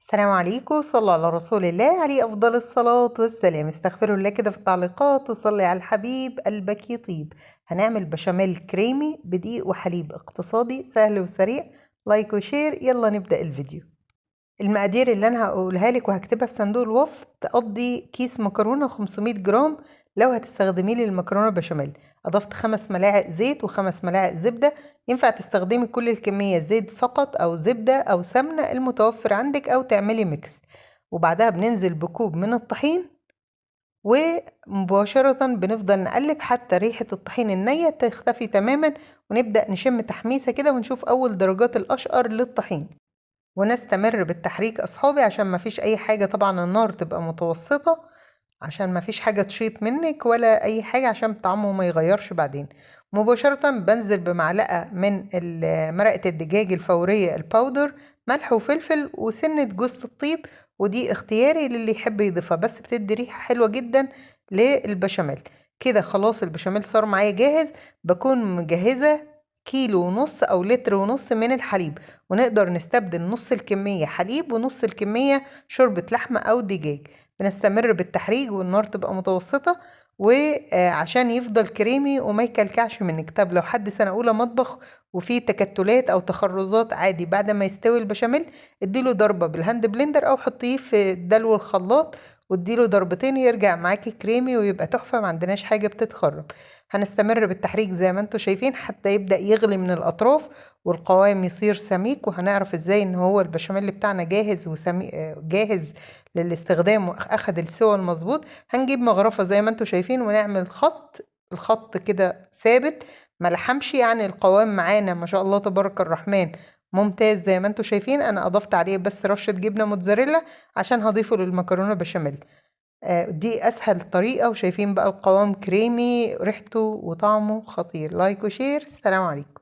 السلام عليكم، صلوا على رسول الله عليه أفضل الصلاة والسلام. استغفروا الله كده في التعليقات وصلي على الحبيب قلبك يطيب. هنعمل بشاميل كريمي بدقيق وحليب اقتصادي سهل وسريع. لايك وشير، يلا نبدأ الفيديو. المقادير اللي انا هقولها لك وهكتبها في صندوق الوصف تقضي كيس مكرونه 500 جرام. لو هتستخدمي لي المكرونه بشاميل اضفت 5 ملاعق زيت و5 ملاعق زبده. ينفع تستخدمي كل الكميه زيت فقط او زبده او سمنه المتوفر عندك او تعملي ميكس. وبعدها بننزل بكوب من الطحين ومباشرة بنفضل نقلب حتى ريحة الطحين النية تختفي تماما، ونبدأ نشم تحميسة كده ونشوف أول درجات الأشقر للطحين، ونستمر بالتحريك أصحابي عشان مفيش أي حاجة. طبعا النار تبقى متوسطة عشان مفيش حاجة تشيط منك ولا أي حاجة عشان طعمه ما يغيرش بعدين. مباشرة بنزل بمعلقة من مرقة الدجاج الفورية الباودر، ملح وفلفل وسنة جوز الطيب، ودي اختياري للي يحب يضيفها، بس بتدي ريحة حلوة جدا للبشاميل. كده خلاص البشاميل صار معايا جاهز. بكون مجهزة كيلو ونص أو لتر ونص من الحليب، ونقدر نستبدل نص الكمية حليب ونص الكمية شوربة لحمة أو دجاج. بنستمر بالتحريج والنار تبقى متوسطة، وعشان يفضل كريمي وما يكلكعش منك. طب لو حد سنة أولى مطبخ وفيه تكتلات أو تخرزات، عادي بعد ما يستوي البشاميل اديله ضربة بالهاند بلندر أو حطيه في دلو الخلاط واديله ضربتين يرجع معاكي كريمي ويبقى تحفة، ما عندناش حاجة بتتخرب. هنستمر بالتحريك زي ما انتوا شايفين حتى يبدأ يغلي من الأطراف والقوام يصير سميك، وهنعرف ازاي ان هو البشاميل بتاعنا جاهز جاهز للاستخدام واخد السوى المظبوط. هنجيب مغرفة زي ما انتوا شايفين ونعمل الخط كده ثابت ملحمش، يعني القوام معانا ما شاء الله تبارك الرحمن ممتاز. زي ما انتوا شايفين انا اضفت عليه بس رشة جبنة موتزاريلا عشان هضيفه للمكرونة بشاميل. دي اسهل طريقة، وشايفين بقى القوام كريمي ريحته وطعمه خطير. لايك وشير، السلام عليكم.